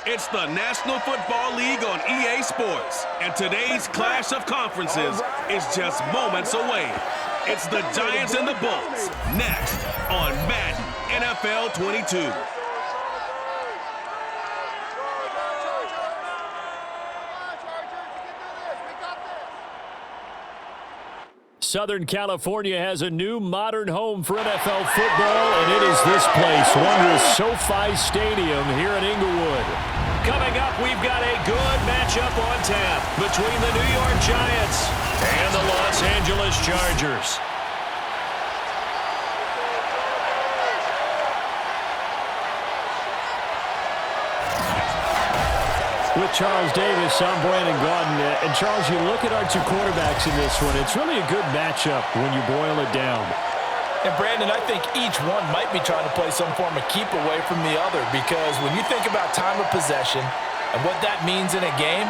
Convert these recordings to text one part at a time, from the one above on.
It's the National Football League on EA Sports, and today's clash of conferences is just moments away. It's the Giants and the Bulls, next on Madden NFL 22. Southern California has a new modern home for NFL football, and it is this place, wondrous SoFi Stadium here in Inglewood. Coming up, we've got a good matchup on tap between the New York Giants and the Los Angeles Chargers. With Charles Davis, I'm Brandon Gaudin. And Charles, you look at our two quarterbacks in this one, it's really a good matchup when you boil it down. And Brandon, I think each one might be trying to play some form of keep away from the other, because when you think about time of possession and what that means in a game,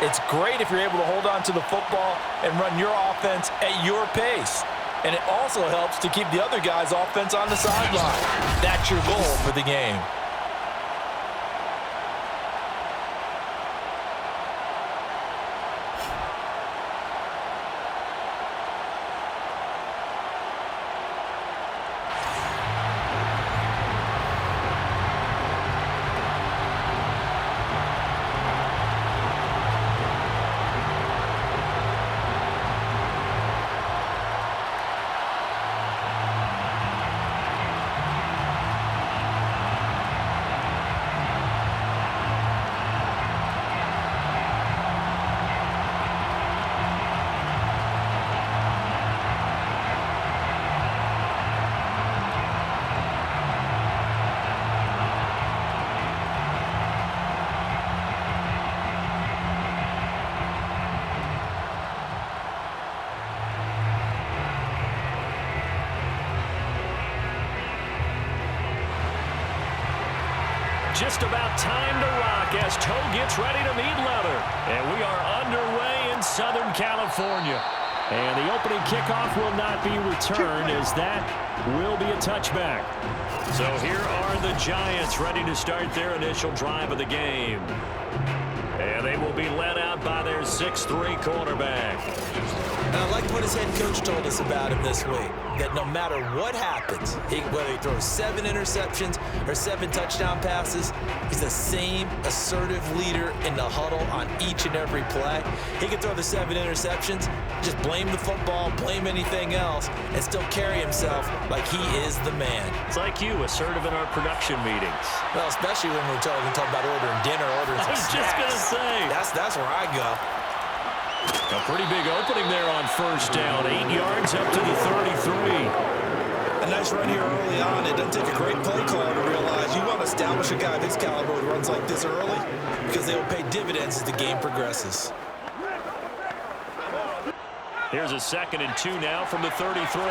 it's great if you're able to hold on to the football and run your offense at your pace. And it also helps to keep the other guy's offense on the sideline. That's your goal for the game. Just about time to rock as toe gets ready to meet leather. And we are underway in Southern California. And the opening kickoff will not be returned, as that will be a touchback. So here are the Giants ready to start their initial drive of the game. And they will be led out by their 6'3" quarterback. And I like what his head coach told us about him this week, that no matter what happens, whether he throws 7 interceptions or 7 touchdown passes, he's the same assertive leader in the huddle on each and every play. He can throw the 7 interceptions, just blame the football, blame anything else, and still carry himself like he is the man. It's like you, assertive in our production meetings. Well, especially when we're talking about ordering dinner, ordering some snacks. I was just going to say. That's where I go. A pretty big opening there on first down. 8 yards up to the 33. A nice run here early on. It doesn't take a great play caller to realize you want to establish a guy of his caliber who runs like this early, because they will pay dividends as the game progresses. Here's a 2nd and 2 now from the 33.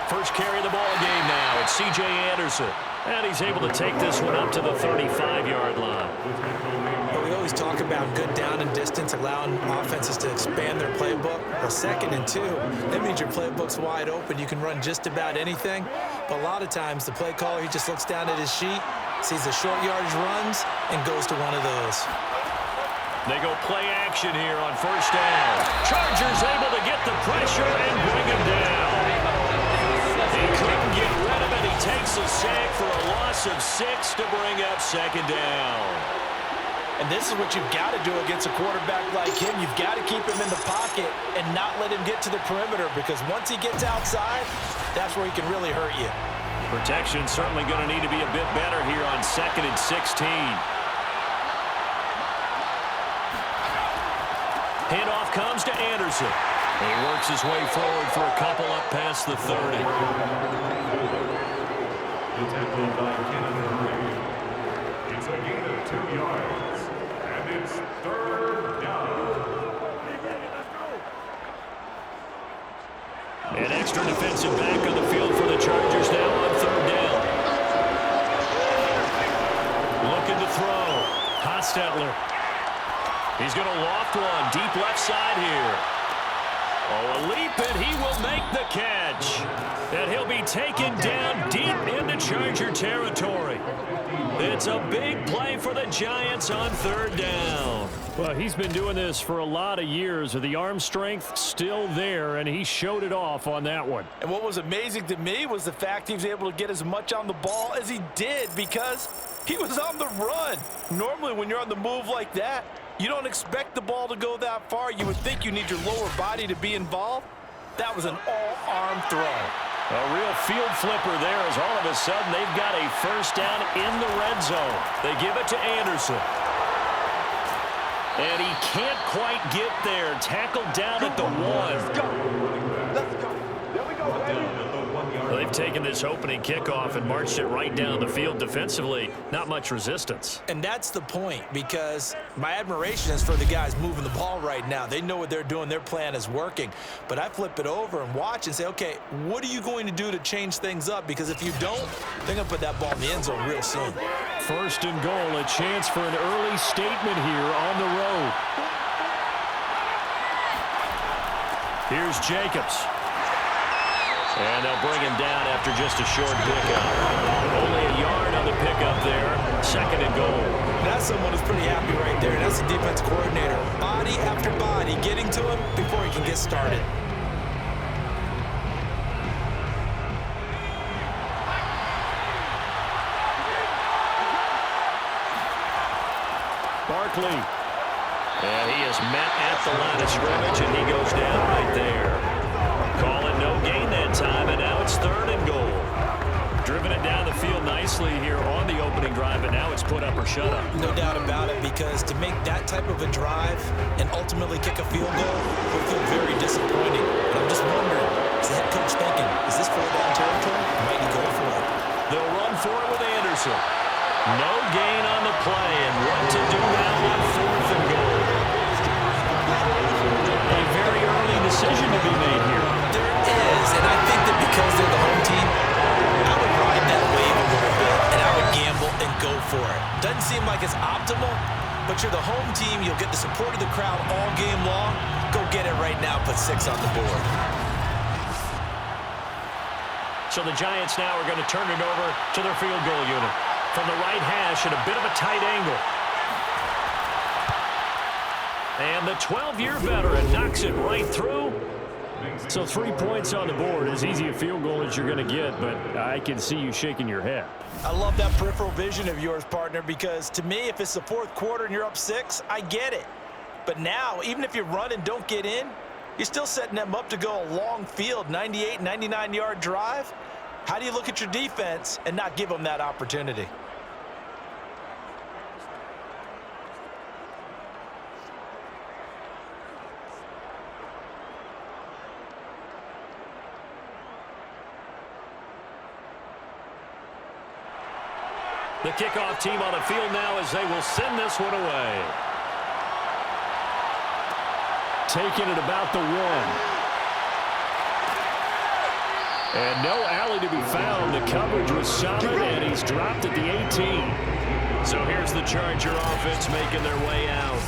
First carry of the ball game now. It's C.J. Anderson. And he's able to take this one up to the 35-yard line. But we always talk about good down and distance, allowing offenses to expand their playbook. Well, 2nd and 2, that means your playbook's wide open. You can run just about anything. But a lot of times, the play caller, he just looks down at his sheet, sees the short yardage runs, and goes to one of those. They go play action here on first down. Chargers able to get the pressure and bring him down. He couldn't get rid of it. He takes a sack for a loss of 6 to bring up 2nd down. And this is what you've got to do against a quarterback like him. You've got to keep him in the pocket and not let him get to the perimeter, because once he gets outside, that's where he can really hurt you. Protection certainly going to need to be a bit better here on 2nd and 16. Handoff comes to Anderson. He works his way forward for a couple up past the 30. It's a gain of 2 yards, and it's 3rd down. An extra defensive back on the field for the Chargers now on 3rd down. Looking to throw. Hostetler. He's going to loft one deep left side here. Oh, a A leap, and he will make the catch. And he'll be taken down deep into Charger territory. It's a big play for the Giants on 3rd down. Well, he's been doing this for a lot of years. The arm strength still there, and he showed it off on that one. And what was amazing to me was the fact he was able to get as much on the ball as he did because he was on the run. Normally, when you're on the move like that, you don't expect the ball to go that far. You would think you need your lower body to be involved. That was an all-arm throw. A real field flipper there as all of a sudden they've got a 1st down in the red zone. They give it to Anderson. And he can't quite get there. Tackled down at the 1. Let's go. There we go, baby. Well, they've taken this opening kickoff and marched it right down the field defensively. Not much resistance. And that's the point, because my admiration is for the guys moving the ball right now. They know what they're doing. Their plan is working. But I flip it over and watch and say, okay, what are you going to do to change things up? Because if you don't, they're going to put that ball in the end zone real soon. 1st and goal, a chance for an early statement here on the road. Here's Jacobs. And they'll bring him down after just a short pickup. Only a yard on the pickup there. 2nd and goal. That's someone who's pretty happy right there. That's the defense coordinator. Body after body getting to him before he can get started. Barkley. And he is met at the line of scrimmage, and he goes down right there. Call it no gain that time, and now it's 3rd and goal. Driven it down the field nicely here on the opening drive, but now it's put up or shut up. No doubt about it, because to make that type of a drive and ultimately kick a field goal would feel very disappointing. But I'm just wondering, is the head coach thinking, is this 4th down territory? Might he go for it? They'll run for it with Anderson. No gain on the play, and what to do now on 4th and goal. A very early decision to be made here. There is, and I think that because they're the home team, I would ride that wave a little bit, and I would gamble and go for it. Doesn't seem like it's optimal, but you're the home team. You'll get the support of the crowd all game long. Go get it right now. Put 6 on the board. So the Giants now are going to turn it over to their field goal unit. From the right hash at a bit of a tight angle. And the 12-year veteran knocks it right through. So 3 points on the board. As easy a field goal as you're going to get, but I can see you shaking your head. I love that peripheral vision of yours, partner, because to me, if it's the 4th quarter and you're up 6, I get it. But now, even if you run and don't get in, you're still setting them up to go a long field, 98, 99-yard drive. How do you look at your defense and not give them that opportunity? The kickoff team on the field now as they will send this one away. Taking it about the 1. And no alley to be found. The coverage was solid, and he's dropped at the 18. So here's the Charger offense making their way out.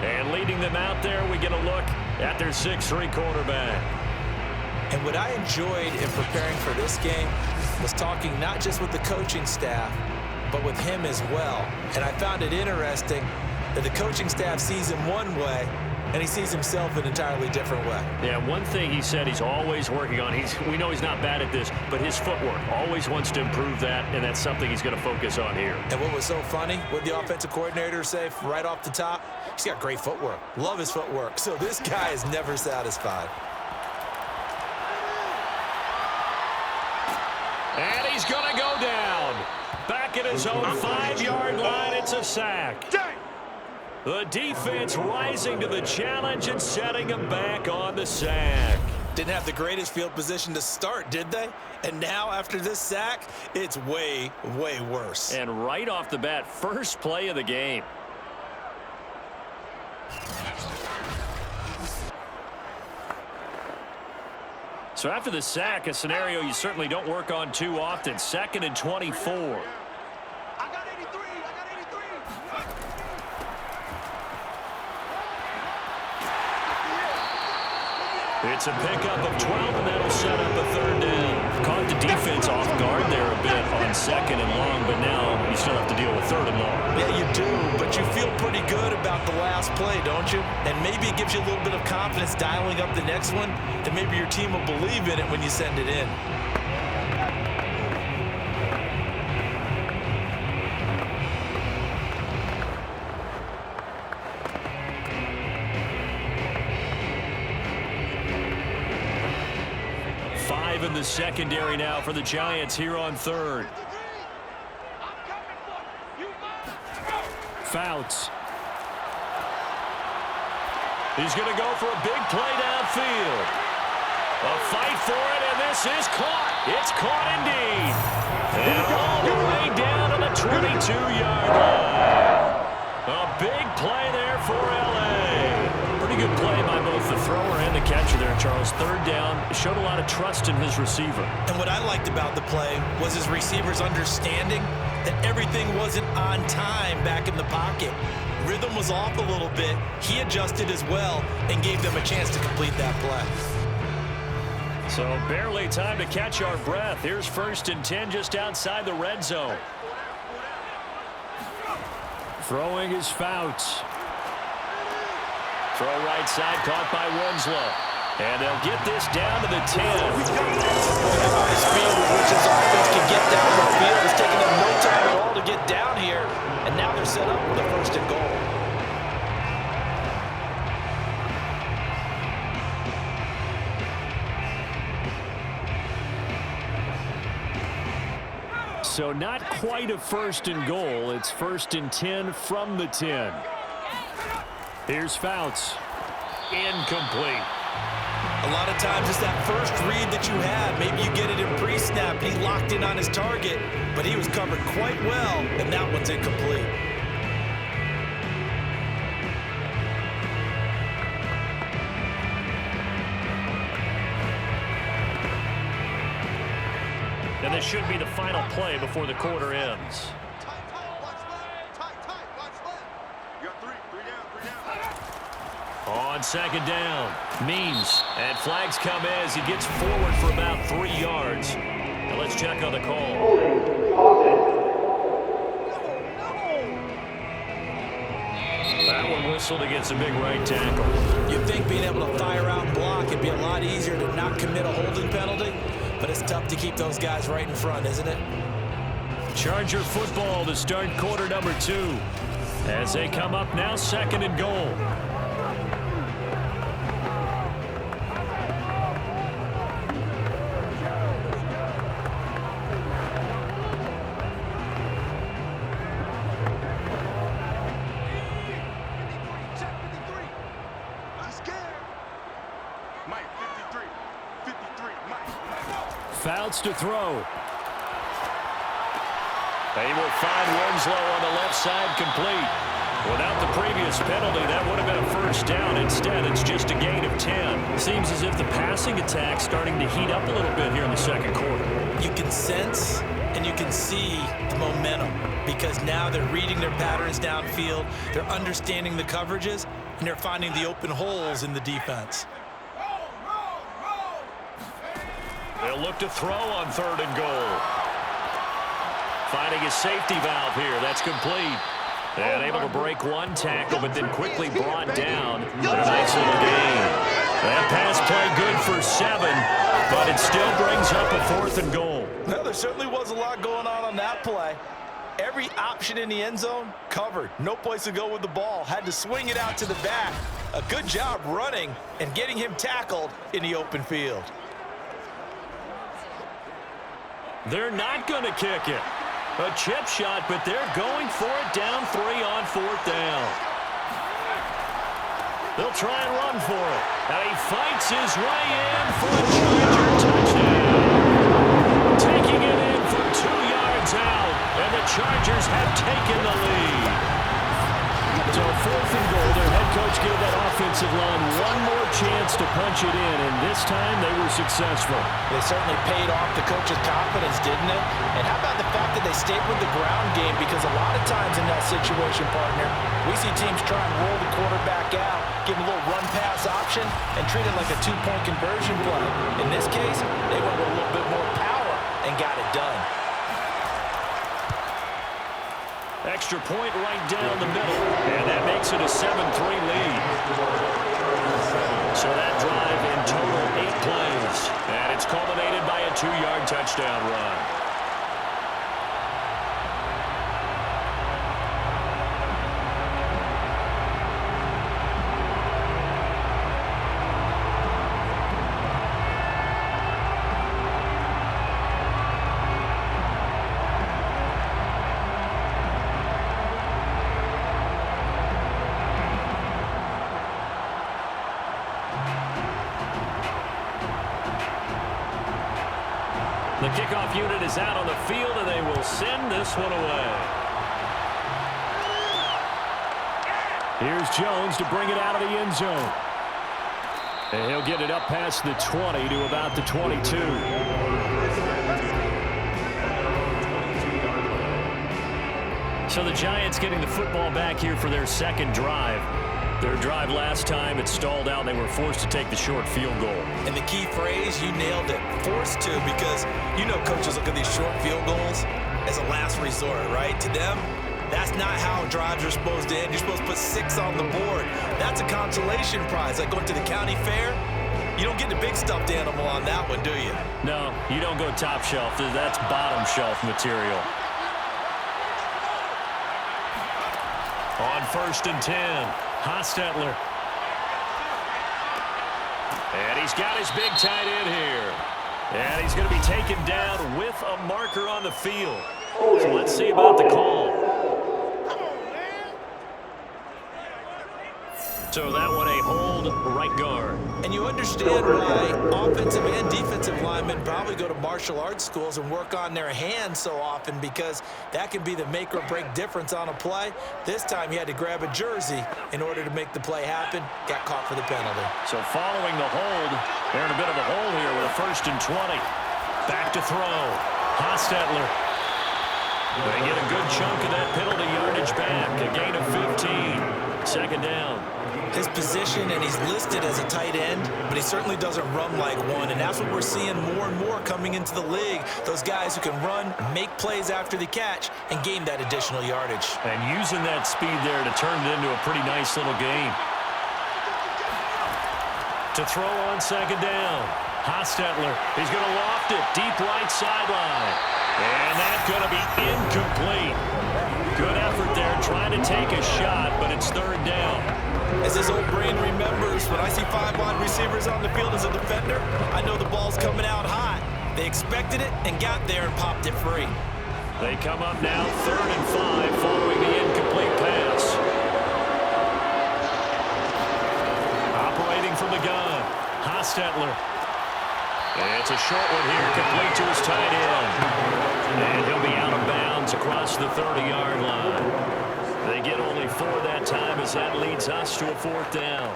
And leading them out there, we get a look at their 6'3" quarterback. And what I enjoyed in preparing for this game was talking not just with the coaching staff, but with him as well. And I found it interesting that the coaching staff sees him one way, and he sees himself an entirely different way. Yeah, one thing he said he's always working on, we know he's not bad at this, but his footwork, always wants to improve that, and that's something he's going to focus on here. And what was so funny, what the offensive coordinator say right off the top, he's got great footwork. Love his footwork. So this guy is never satisfied. And he's going to go down. Back at his own 5-yard line, it's a sack. The defense rising to the challenge and setting him back on the sack. Didn't have the greatest field position to start, did they? And now after this sack, it's way, way worse. And right off the bat, first play of the game. So after the sack, a scenario you certainly don't work on too often. 2nd and 24. It's a pickup of 12, and that'll set up a third down. Caught the defense off guard there a bit on second and long, but now you still have to deal with third and long. Yeah, you do, but you feel pretty good about the last play, don't you? And maybe it gives you a little bit of confidence dialing up the next one, that maybe your team will believe in it when you send it in. In the secondary now for the Giants here on third. Fouts. He's going to go for a big play downfield. A fight for it, and this is caught. It's caught indeed. And all the way down to the 22-yard line. A big play there for L.A. Pretty good play by both the thrower and the catcher there, Charles. Third down, showed a lot of trust in his receiver. And what I liked about the play was his receivers understanding that everything wasn't on time back in the pocket. Rhythm was off a little bit. He adjusted as well and gave them a chance to complete that play. So barely time to catch our breath. Here's 1st and 10 just outside the red zone. Throwing is Fouts. Throw right side, caught by Winslow. And they'll get this down to the 10. The speed with which his offense can get down the field. It's taking them no time at all to get down here. And now they're set up for the 1st and goal. So not quite a 1st and goal. It's 1st and 10 from the 10. Here's Fouts. Incomplete. A lot of times it's that first read that you have. Maybe you get it in pre-snap. He locked in on his target, but he was covered quite well, and that one's incomplete. And this should be the final play before the quarter ends. On 2nd down, Means, and flags come as he gets forward for about 3 yards. Now let's check on the call. That one whistled against a big right tackle. You'd think being able to fire out and block it'd be a lot easier to not commit a holding penalty, but it's tough to keep those guys right in front, isn't it? Charger football to start quarter number 2. As they come up now, 2nd and goal. Fouts to throw. They will find Winslow on the left side complete. Without the previous penalty, that would have been a 1st down. Instead, it's just a gain of 10. Seems as if the passing attack's starting to heat up a little bit here in the 2nd quarter. You can sense and you can see the momentum because now they're reading their patterns downfield, they're understanding the coverages, and they're finding the open holes in the defense. They'll look to throw on 3rd and goal. Finding a safety valve here. That's complete. And able to break one tackle, but then quickly brought down. A nice little gain. That pass play good for 7, but it still brings up a 4th and goal. Well, there certainly was a lot going on that play. Every option in the end zone covered. No place to go with the ball. Had to swing it out to the back. A good job running and getting him tackled in the open field. They're not going to kick it. A chip shot, but they're going for it down 3 on 4th down. They'll try and run for it. And he fights his way in for a Charger touchdown. Taking it in for 2 yards out, and the Chargers have taken the lead. So 4th and goal, their head coach gave that offensive line one more chance to punch it in, and this time they were successful. They certainly paid off the coach's confidence, didn't it? And how about the fact that they stayed with the ground game? Because a lot of times in that situation, partner, we see teams try and roll the quarterback out, give him a little run-pass option. option and treat it like a two-point conversion play. In this case, they went with a little bit more power and got it done. Extra point right down the middle, and that makes it a 7-3 lead. So that drive in total 8 plays, and it's culminated by a 2-yard touchdown run. The kickoff unit is out on the field, and they will send this one away. Here's Jones to bring it out of the end zone. And he'll get it up past the 20 to about the 22. So the Giants getting the football back here for their second drive. Their drive last time, it stalled out. They were forced to take the short field goal. And the key phrase, you nailed it, forced to, because you know coaches look at these short field goals as a last resort, right? To them, that's not how drives are supposed to end. You're supposed to put 6 on the board. That's a consolation prize. Like going to the county fair, you don't get the big stuffed animal on that one, do you? No, you don't go top shelf. That's bottom shelf material. On 1st and 10. Hostetler. And he's got his big tight end here. And he's going to be taken down with a marker on the field. So let's see about the call. So that one a hold, right guard. And you understand why offensive and defensive linemen probably go to martial arts schools and work on their hands so often, because that can be the make or break difference on a play. This time he had to grab a jersey in order to make the play happen. Got caught for the penalty. So following the hold, they're in a bit of a hole here with a 1st and 20. Back to throw. Hostetler. They get a good chunk of that penalty yardage back. A gain of 15. 2nd down. His position, and he's listed as a tight end, but he certainly doesn't run like one, and that's what we're seeing more and more coming into the league. Those guys who can run, make plays after the catch, and gain that additional yardage. And using that speed there to turn it into a pretty nice little game. To throw on 2nd down. Hostetler, he's going to loft it deep right sideline. And that's going to be incomplete. Good effort there, trying to take a shot, but it's 3rd down. As his old brain remembers, when I see 5 wide receivers on the field as a defender, I know the ball's coming out hot. They expected it and got there and popped it free. They come up now 3rd and 5 following the incomplete pass. Operating from the gun, Hostetler. It's a short one here, complete to his tight end. And he'll be out of bounds across the 30-yard line. They get only 4 that time, as that leads us to a 4th down.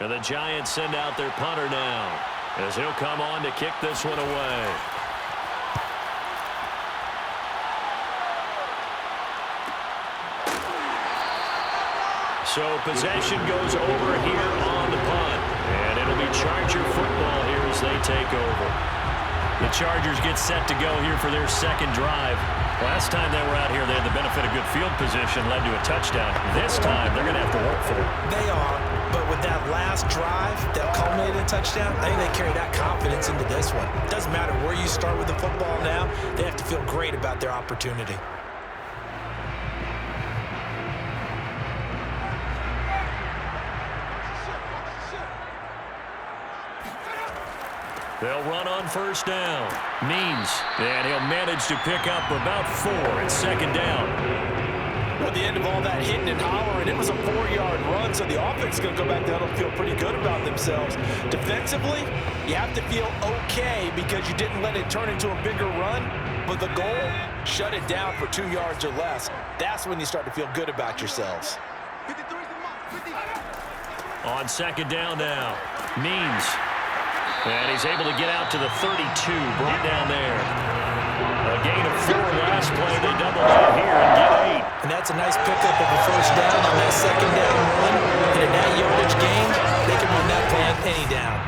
And the Giants send out their punter now, as he'll come on to kick this one away. So possession goes over here on the punt. And it'll be Charger football here as they take over. The Chargers get set to go here for their 2nd drive. Last time they were out here, they had the benefit of good field position, led to a touchdown. This time, they're going to have to work for it. They are, but with that last drive that culminated in a touchdown, I think they carry that confidence into this one. It doesn't matter where you start with the football now. They have to feel great about their opportunity. They'll run on 1st down. Means, and he'll manage to pick up about 4 at 2nd down. At the end of all that hitting and hollering, it was a 4-yard run, so the offense is going to go back down and feel pretty good about themselves. Defensively, you have to feel okay because you didn't let it turn into a bigger run, but the goal, shut it down for 2 yards or less. That's when you start to feel good about yourselves. On 2nd down now, Means. And he's able to get out to the 32, brought down there. A gain of 4 last play. They double up here and get And that's a nice pickup of a first down on that second down run. And in that yardage gain, they can run that play on any down.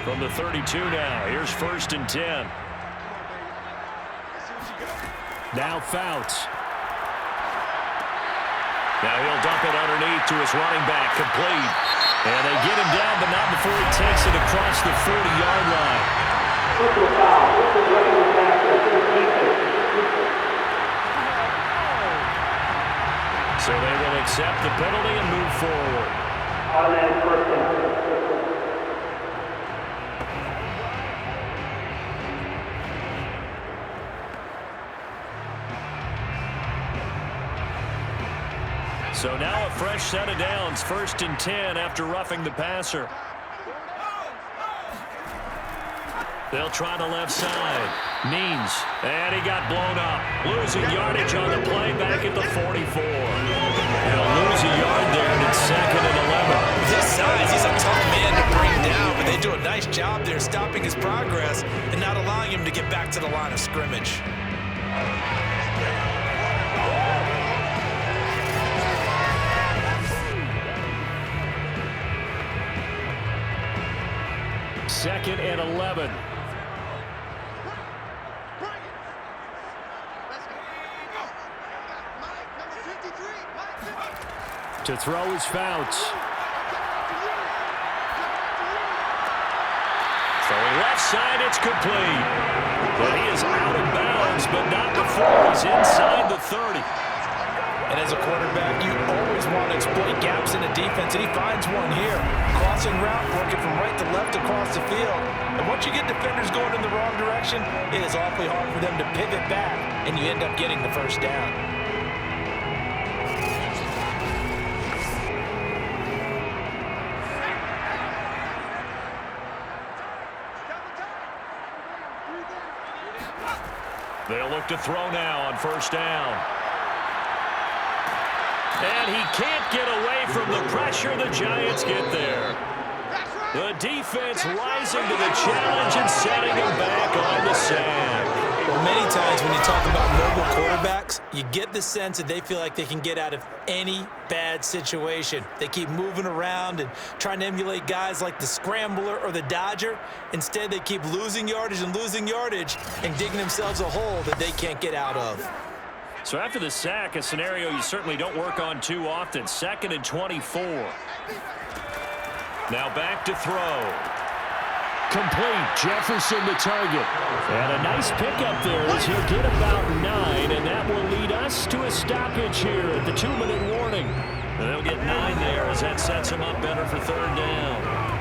From the 32 now, here's 1st and 10. Now Fouts. Now he'll dump it underneath to his running back, complete. And they get him down, but not before he takes it across the 40-yard line. So they will accept the penalty and move forward. Automatic first down. So now a fresh set of downs, 1st and 10 after roughing the passer. They'll try the left side. Means, and he got blown up. Losing yardage on the play back at the 44. They'll lose a yard there, and it's 2nd and 11. With his size, he's a tough man to bring down, but they do a nice job there stopping his progress and not allowing him to get back to the line of scrimmage. Second and 11. To throw is Fouts. Throwing left side, it's complete. But he is out of bounds, but not before he's inside the 30. And as a quarterback, you always want to exploit gaps in the defense, and he finds one here. Crossing route, working from right to left across the field. And once you get defenders going in the wrong direction, it is awfully hard for them to pivot back, and you end up getting the first down. They'll look to throw now on 1st down. And he can't get away from the pressure. The Giants get there. The defense rising to the challenge and setting him back on the sack. Well, many times when you talk about mobile quarterbacks, you get the sense that they feel like they can get out of any bad situation. They keep moving around and trying to emulate guys like the Scrambler or the Dodger. Instead, they keep losing yardage and digging themselves a hole that they can't get out of. So after the sack, a scenario you certainly don't work on too often. 2nd and 24. Now back to throw. Complete. Jefferson the target. And a nice pickup there as he'll get about 9, and that will lead us to a stoppage here at the 2-minute warning. And they'll get 9 there as that sets him up better for 3rd down.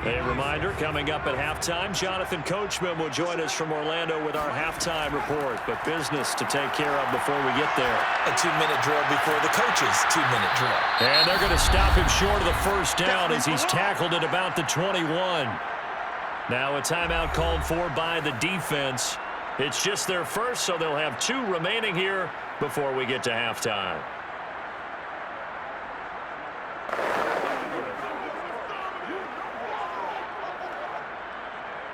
A reminder, coming up at halftime, Jonathan Coachman will join us from Orlando with our halftime report. But business to take care of before we get there. A 2-minute drill before the coach's 2-minute drill. And they're going to stop him short of the first down as he's tackled at about the 21. Now a timeout called for by the defense. It's just their first, so they'll have 2 remaining here before we get to halftime.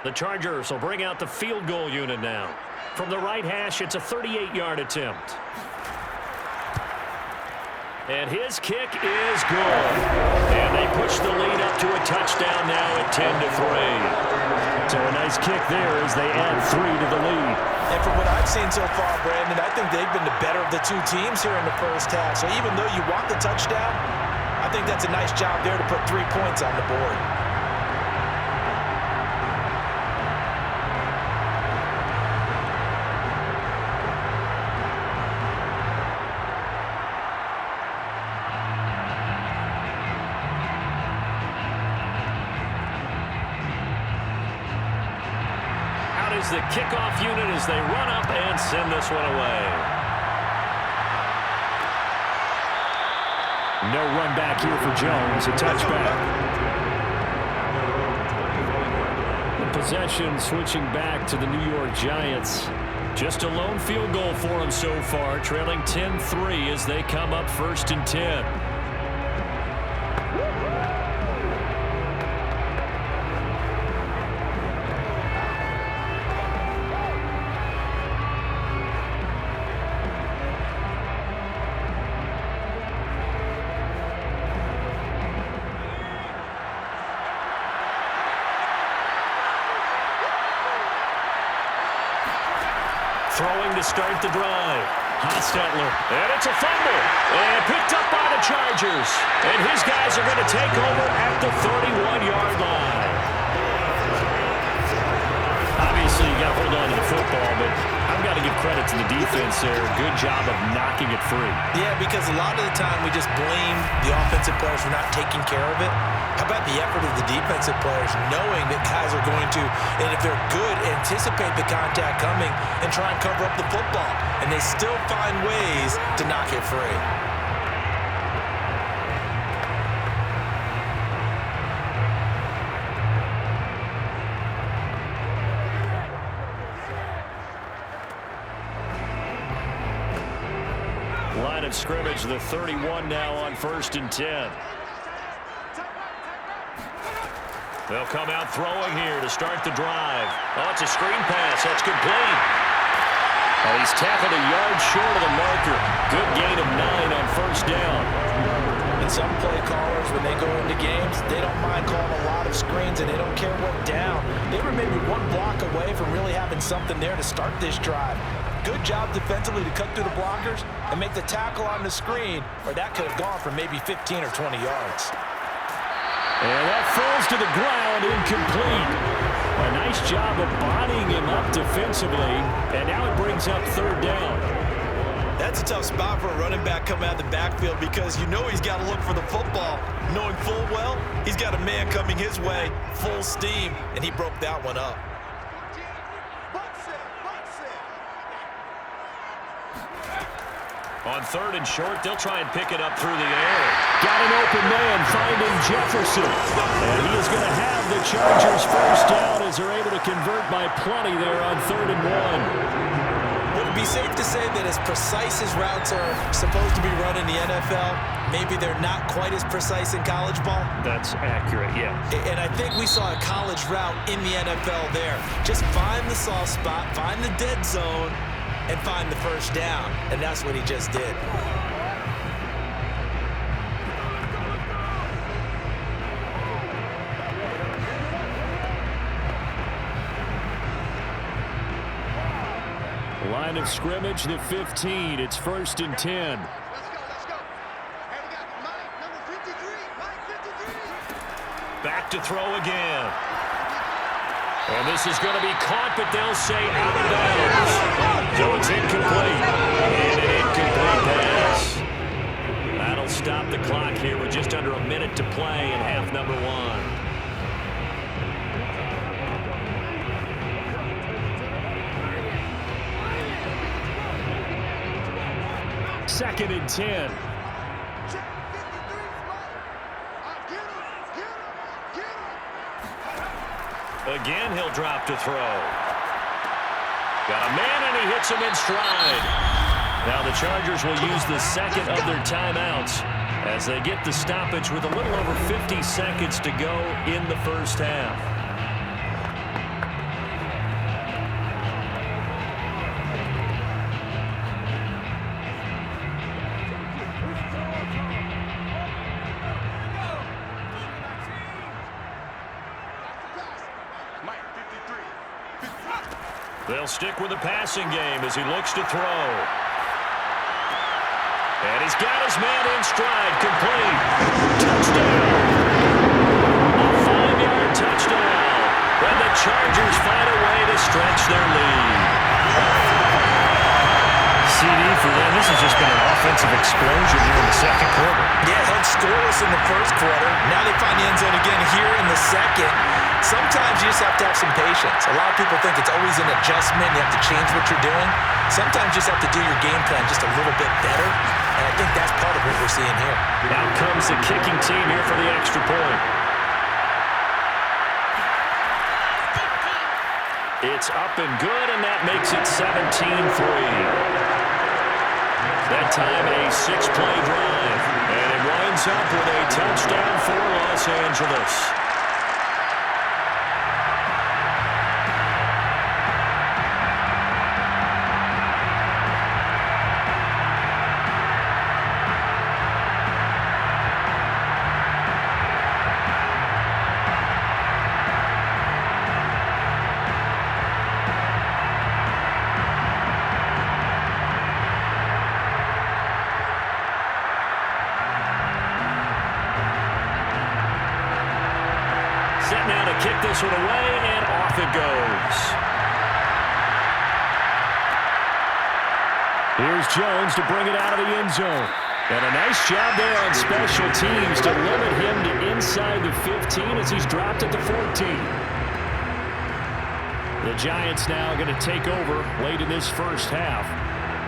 The Chargers will bring out the field goal unit now. From the right hash, it's a 38-yard attempt. And his kick is good. And they push the lead up to a touchdown now at 10-3. So a nice kick there as they add 3 to the lead. And from what I've seen so far, Brandon, I think they've been the better of the 2 teams here in the first half. So even though you want the touchdown, I think that's a nice job there to put 3 points on the board. The kickoff unit as they run up and send this one away. No run back here for Jones. A touchback. The possession switching back to the New York Giants. Just a lone field goal for them so far, trailing 10-3 as they come up 1st and 10. Throwing to start the drive. Hostetler. And it's a fumble. And picked up by the Chargers. And his guys are going to take over at the 31-yard line. Obviously, you got to hold on to the football, but I've got to give credit to the defense there. Good job of knocking it free. Yeah, because a lot of the time we just blame the offensive players for not taking care of it. How about the effort of the defensive players knowing that guys are going to, and if they're good, anticipate the contact coming and try and cover up the football. And they still find ways to knock it free. Line of scrimmage, the 31 now on 1st and 10. They'll come out throwing here to start the drive. Oh, it's a screen pass. That's complete. Oh, he's tackled a yard short of the marker. Good gain of 9 on 1st down. And some play callers, when they go into games, they don't mind calling a lot of screens, and they don't care what down. They were maybe one block away from really having something there to start this drive. Good job defensively to cut through the blockers and make the tackle on the screen, or that could have gone for maybe 15 or 20 yards. And that falls to the ground, incomplete. A nice job of bodying him up defensively, and now it brings up 3rd down. That's a tough spot for a running back coming out of the backfield because you know he's got to look for the football, knowing full well he's got a man coming his way, full steam, and he broke that one up. On 3rd and short, they'll try and pick it up through the air. Got an open man finding Jefferson. And he is going to have the Chargers 1st down as they're able to convert by plenty there on 3rd and 1. Would it be safe to say that as precise as routes are supposed to be run in the NFL, maybe they're not quite as precise in college ball? That's accurate, yeah. And I think we saw a college route in the NFL there. Just find the soft spot, find the dead zone, and find the 1st down. And that's what he just did. Line of scrimmage, the 15. It's 1st and 10. Let's go. Hey, we got Mike, number 53. Mike, 53. Back to throw again. And this is going to be caught, but they'll say out of bounds. So it's incomplete. And an incomplete pass. That'll stop the clock here with just under a minute to play in half number 1. 2nd and 10. Again, he'll drop to throw. Got a man, and he hits him in stride. Now the Chargers will use the 2nd of their timeouts as they get the stoppage with a little over 50 seconds to go in the 1st half. They'll stick with the passing game as he looks to throw. And he's got his man in stride, complete. Touchdown. A 5-yard touchdown. And the Chargers find a way to stretch their lead. CD for them. This has just been an offensive explosion here in the 2nd quarter. Yeah, held scoreless in the 1st quarter. Now they find the end zone again here in the 2nd. Sometimes you just have to have some patience. A lot of people think it's always an adjustment. You have to change what you're doing. Sometimes you just have to do your game plan just a little bit better. And I think that's part of what we're seeing here. Out comes the kicking team here for the extra point. It's up and good, and that makes it 17-3. That time a 6-play drive, and it winds up with a touchdown for Los Angeles. Set now to kick this one away, and off it goes. Here's Jones to bring it out of the end zone. And a nice job there on special teams to limit him to inside the 15 as he's dropped at the 14. The Giants now going to take over late in this first half.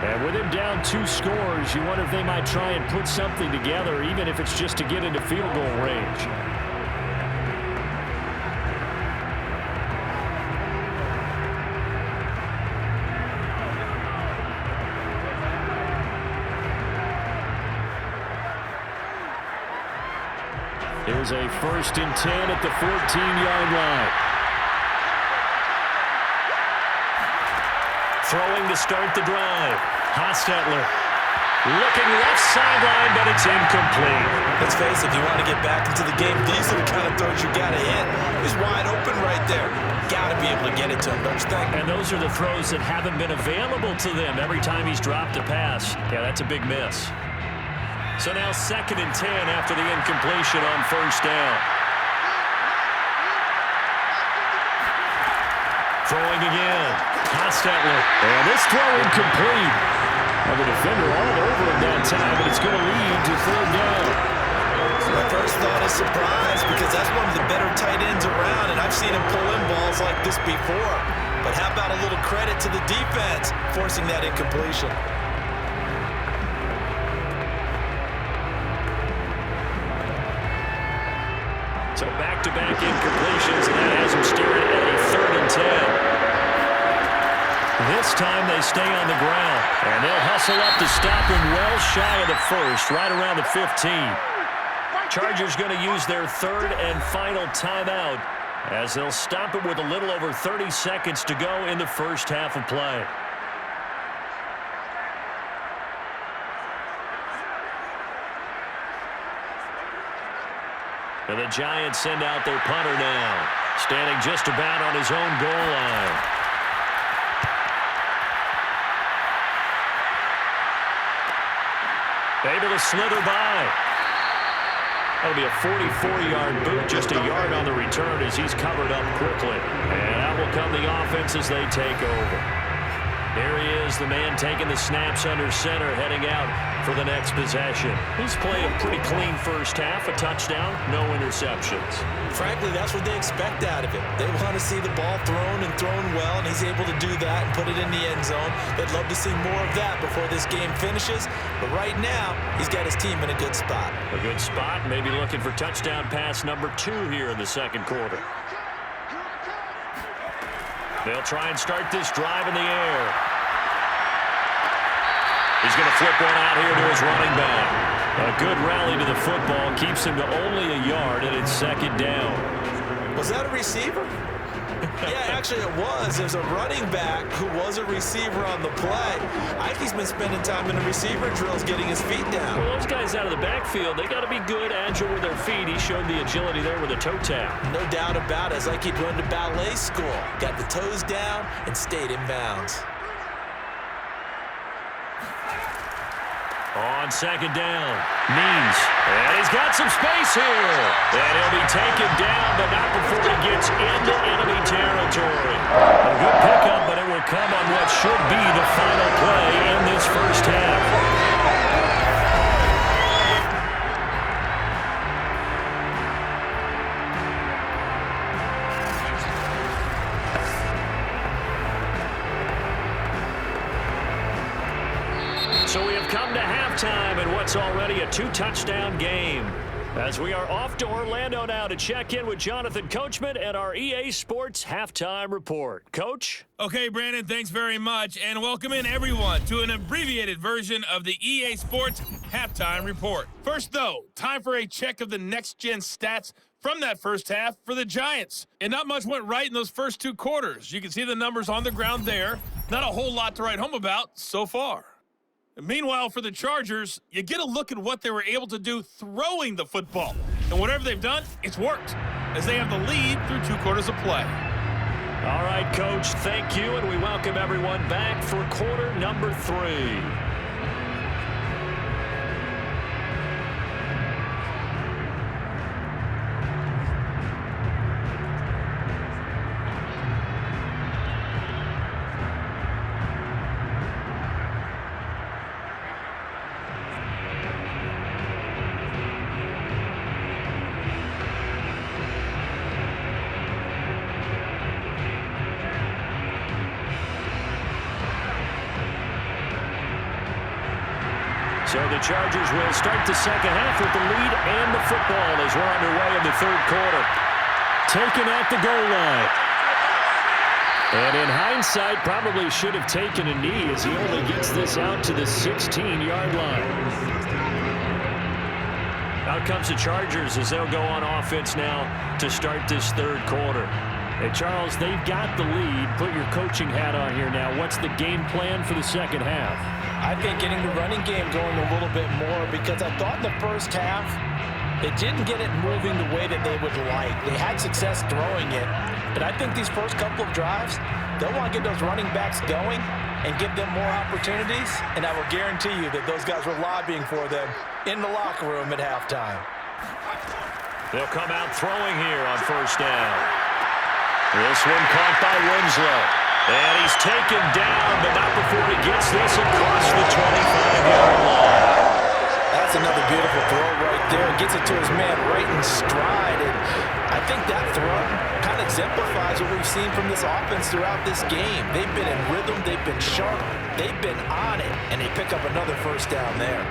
And with him down 2 scores, you wonder if they might try and put something together, even if it's just to get into field goal range. Here's a 1st and 10 at the 14-yard line. Throwing to start the drive. Hostetler looking left sideline, but it's incomplete. Let's face it, if you want to get back into the game, these are the kind of throws you got to hit. He's wide open right there. Got to be able to get it to him, don't you think? And those are the throws that haven't been available to them every time he's dropped a pass. Yeah, that's a big miss. So now 2nd and 10 after the incompletion on 1st down. Throwing again. Hostetler. And this throw incomplete. Well, the defender all over him that time, but it's going to lead to 3rd down. So my first thought is surprise, because that's one of the better tight ends around, and I've seen him pull in balls like this before. But how about a little credit to the defense forcing that incompletion? So back-to-back incompletions, and that has him staring at a 3rd and 10. This time they stay on the ground, and they'll hustle up to stop him well shy of the 1st, right around the 15. Chargers going to use their 3rd and final timeout as they'll stop it with a little over 30 seconds to go in the first half of play. And the Giants send out their punter now, standing just about on his own goal line. Able to slither by. That'll be a 44-yard boot, just a yard on the return as he's covered up quickly. And out will come the offense as they take over. There he is, the man taking the snaps under center, heading out for the next possession. He's played a pretty clean first half, a touchdown, no interceptions. Frankly, that's what they expect out of him. They want to see the ball thrown and thrown well, and he's able to do that and put it in the end zone. They'd love to see more of that before this game finishes, but right now, he's got his team in a good spot. A good spot, maybe looking for touchdown pass number 2 here in the 2nd quarter. They'll try and start this drive in the air. He's going to flip one out here to his running back. A good rally to the football keeps him to only a yard, and it's 2nd down. Was that a receiver? Yeah, actually it was. There's a running back who was a receiver on the play. I think he's been spending time in the receiver drills getting his feet down. Well, those guys out of the backfield, they got to be good, agile with their feet. He showed the agility there with a toe tap. No doubt about it. It's like he'd run to ballet school. Got the toes down and stayed in bounds. On 2nd down, Means, and he's got some space here. And he'll be taken down, but not before he gets into enemy territory. A good pickup, but it will come on what should be the final play in this first half. it's already a 2-touchdown game. As we are off to Orlando now to check in with Jonathan Coachman and our EA Sports Halftime Report. Coach? Okay, Brandon, thanks very much, and welcome in everyone to an abbreviated version of the EA Sports Halftime Report. First, though, time for a check of the next-gen stats from that first half for the Giants. And not much went right in those first 2 quarters. You can see the numbers on the ground there. Not a whole lot to write home about so far. Meanwhile, for the Chargers, you get a look at what they were able to do throwing the football. And whatever they've done, it's worked, as they have the lead through 2 quarters of play. All right, Coach, thank you, and we welcome everyone back for quarter number 3. So the Chargers will start the second half with the lead and the football as we're underway in the 3rd quarter. Taken at the goal line. And in hindsight, probably should have taken a knee as he only gets this out to the 16-yard line. Out comes the Chargers as they'll go on offense now to start this 3rd quarter. Hey, Charles, they've got the lead. Put your coaching hat on here now. What's the game plan for the second half? I think getting the running game going a little bit more, because I thought in the first half they didn't get it moving the way that they would like. They had success throwing it, but I think these first couple of drives, they'll want to get those running backs going and give them more opportunities, and I will guarantee you that those guys were lobbying for them in the locker room at halftime. They'll come out throwing here on first down. This one caught by Winslow. And he's taken down, but not before he gets this across the 25-yard line. That's another beautiful throw right there. Gets it to his man right in stride. And I think that throw kind of exemplifies what we've seen from this offense throughout this game. They've been in rhythm. They've been sharp. They've been on it. And they pick up another first down there.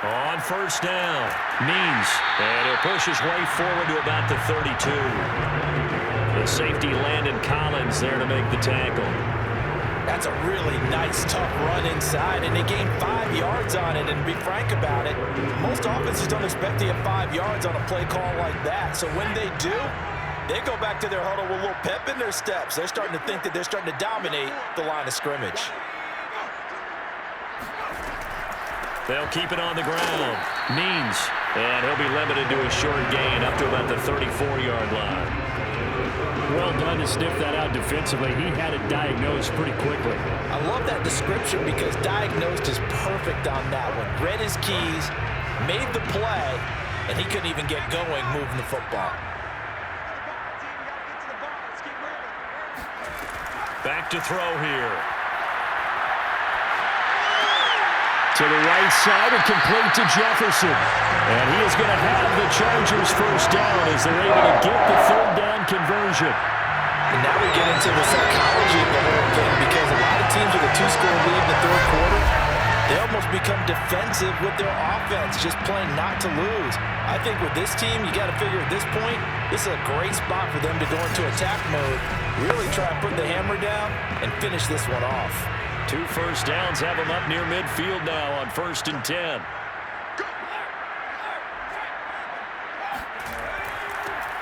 On first down, Means, and he'll push his way forward to about the 32. The safety Landon Collins there to make the tackle. That's a really nice, tough run inside, and they gained 5 yards on it. And to be frank about it, most offenses don't expect to get 5 yards on a play call like that. So when they do, they go back to their huddle with a little pep in their steps. They're starting to think that they're starting to dominate the line of scrimmage. They'll keep it on the ground. Means, and he'll be limited to a short gain up to about the 34-yard line. Well done to sniff that out defensively. He had it diagnosed pretty quickly. I love that description because diagnosed is perfect on that one. Read his keys, made the play, and he couldn't even get going moving the football. Back to throw here. To the right side and complete to Jefferson. And he is going to have the Chargers first down as they're able to get the 3rd down conversion. And now we get into the psychology of the whole thing, because a lot of teams with a 2-score lead in the 3rd quarter, they almost become defensive with their offense, just playing not to lose. I think with this team, you got to figure at this point, this is a great spot for them to go into attack mode, really try and put the hammer down and finish this one off. 2 first downs have him up near midfield now on 1st and 10.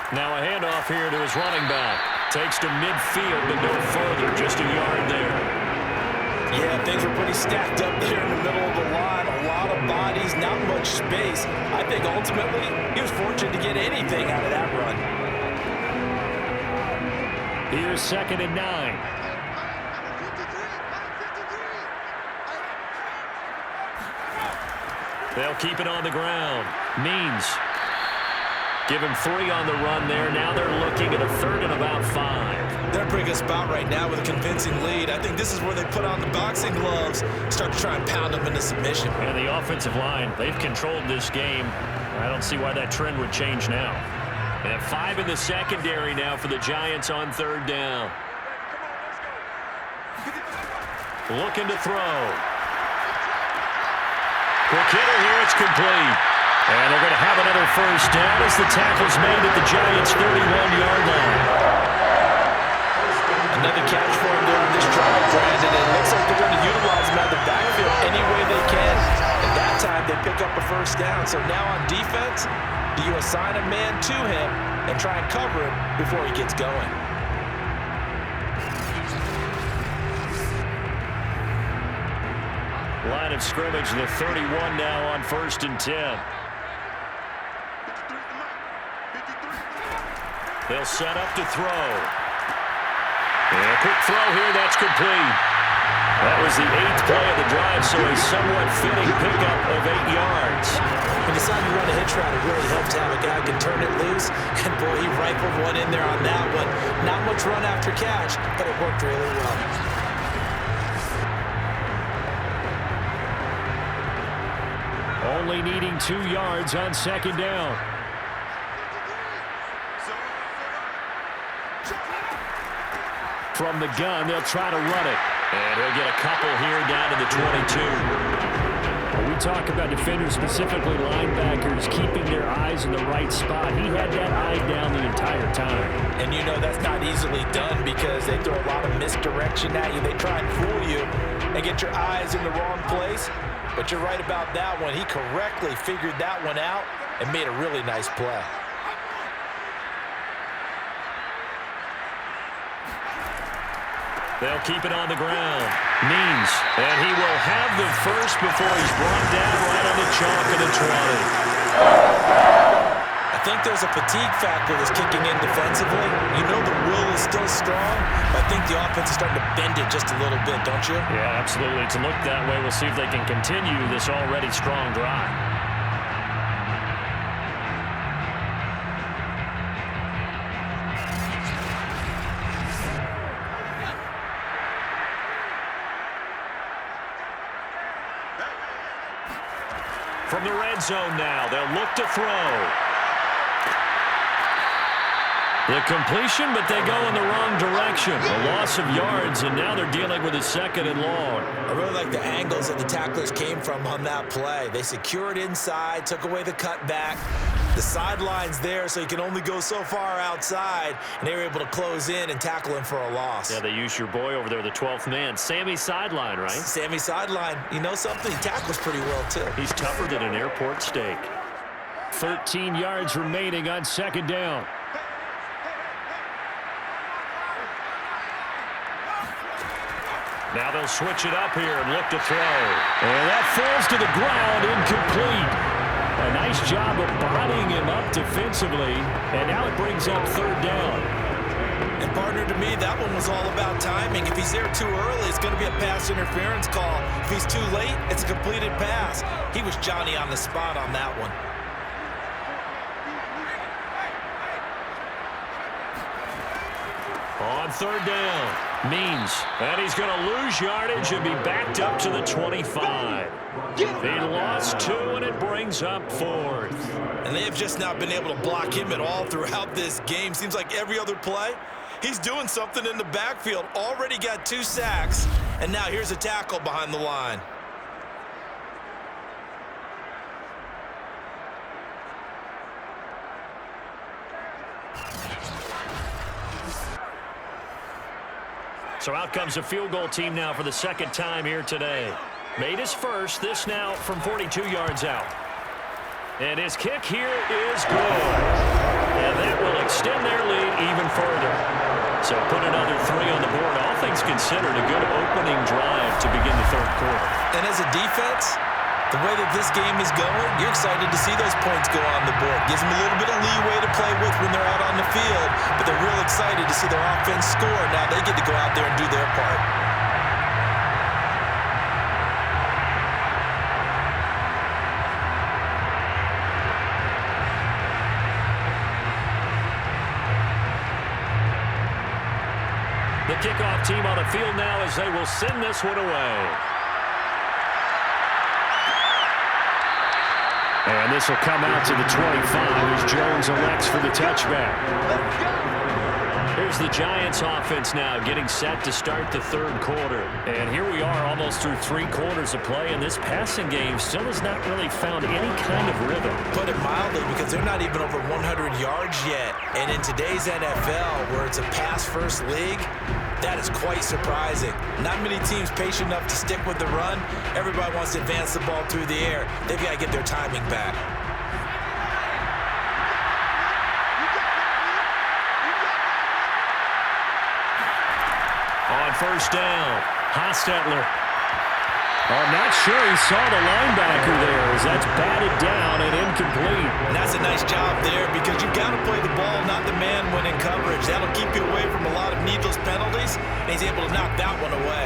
Now a handoff here to his running back. Takes to midfield, but no further, just a yard there. Yeah, things were pretty stacked up there in the middle of the line. A lot of bodies, not much space. I think ultimately he was fortunate to get anything out of that run. Here's 2nd and 9. They'll keep it on the ground. Means. Give him 3 on the run there. Now they're looking at a 3rd and about 5. They're in a pretty good spot right now with a convincing lead. I think this is where they put on the boxing gloves, start to try and pound them into submission. And the offensive line, they've controlled this game. I don't see why that trend would change now. And 5 in the secondary now for the Giants on third down. Looking to throw. Quick hitter here, it's complete. And they're going to have another first down as the tackle's made at the Giants' 31-yard line. Another catch for him during this drive, Brandon. It looks like they're going to utilize him out of the backfield any way they can. And that time they pick up a first down. So now on defense, do you assign a man to him and try and cover him before he gets going? Line of scrimmage, the 31 now on 1st and 10. They'll set up to throw. And a quick throw here, that's complete. That was the 8th play of the drive, so a somewhat fitting pickup of 8 yards. When you decide to run a hitch route, it really helps to have a guy who can turn it loose. And boy, he rifled one in there on that one. Not much run after catch, but it worked really well. Only needing 2 yards on 2nd down. From the gun, they'll try to run it. And he'll get a couple here down to the 22. When we talk about defenders, specifically linebackers, keeping their eyes in the right spot. He had that eye down the entire time. And you know that's not easily done because they throw a lot of misdirection at you. They try and fool you and get your eyes in the wrong place. But you're right about that one. He correctly figured that one out and made a really nice play. They'll keep it on the ground. Means, and he will have the first before he's brought down right on the chalk of the 20. I think there's a fatigue factor that's kicking in defensively. You know the will is still strong, but I think the offense is starting to bend it just a little bit, don't you? Yeah, absolutely. It's looked that way. We'll see if they can continue this already strong drive. From the red zone now, they'll look to throw. The completion, but they go in the wrong direction. A loss of yards, and now they're dealing with a 2nd and long. I really like the angles that the tacklers came from on that play. They secured inside, took away the cutback. The sideline's there, so you can only go so far outside, and they were able to close in and tackle him for a loss. Yeah, they used your boy over there, the 12th man. Sammy Sideline, right? Sammy Sideline. You know something? He tackles pretty well, too. He's tougher than an airport steak. 13 yards remaining on 2nd down. Now they'll switch it up here and look to throw. And that falls to the ground, incomplete. A nice job of bodying him up defensively, and now it brings up 3rd down. And partner, to me, that one was all about timing. If he's there too early, it's going to be a pass interference call. If he's too late, it's a completed pass. He was Johnny on the spot on that one. On 3rd down, Means, and he's going to lose yardage and be backed up to the 25. He lost 2, and it brings up 4th. And they have just not been able to block him at all throughout this game. Seems like every other play, he's doing something in the backfield. Already got 2 sacks, and now here's a tackle behind the line. So out comes a field goal team now for the 2nd time here today. Made his first, this now from 42 yards out. And his kick here is good. And that will extend their lead even further. So put another 3 on the board. All things considered, a good opening drive to begin the 3rd quarter. And as a defense, the way that this game is going, you're excited to see those points go on the board. Gives them a little bit of leeway to play with when they're out on the field, but they're real excited to see their offense score. Now they get to go out there and do their part. The kickoff team on the field now as they will send this one away. And this will come out to the 25 as Jones elects for the touchback. Let's go. Here's the Giants offense now getting set to start the third quarter. And here we are almost through 3 quarters of play, and this passing game still has not really found any kind of rhythm. Put it mildly, because they're not even over 100 yards yet. And in today's NFL, where it's a pass-first league, that is quite surprising. Not many teams patient enough to stick with the run. Everybody wants to advance the ball through the air. They've got to get their timing back. On first down, Hostetler. I'm not sure he saw the linebacker there as that's batted down and incomplete. And that's a nice job there, because you've got to play the ball, not the man when in coverage. That'll keep you away from a lot of needless penalties, and he's able to knock that one away.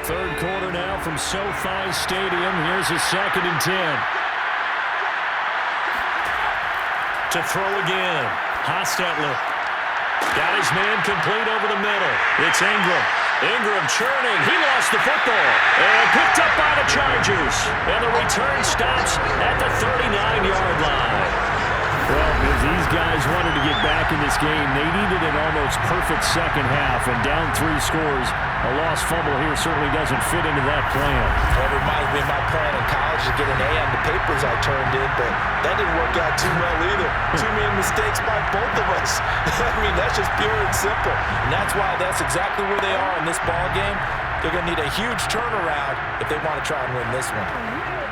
Third quarter now from SoFi Stadium. Here's a 2nd and 10. To throw again, Hostetler. Got his man complete over the middle. It's Ingram. Ingram churning. He lost the football. And picked up by the Chargers. And the return stops at the 39-yard line. Well, if these guys wanted to get back in this game, they needed an almost perfect second half. And down 3 scores, a lost fumble here certainly doesn't fit into that plan. Well, it reminds me of my plan in college to get an A on the papers I turned in, but that didn't work out too well either. Too many mistakes by both of us. I mean, that's just pure and simple. And that's why that's exactly where they are in this ball game. They're going to need a huge turnaround if they want to try and win this one.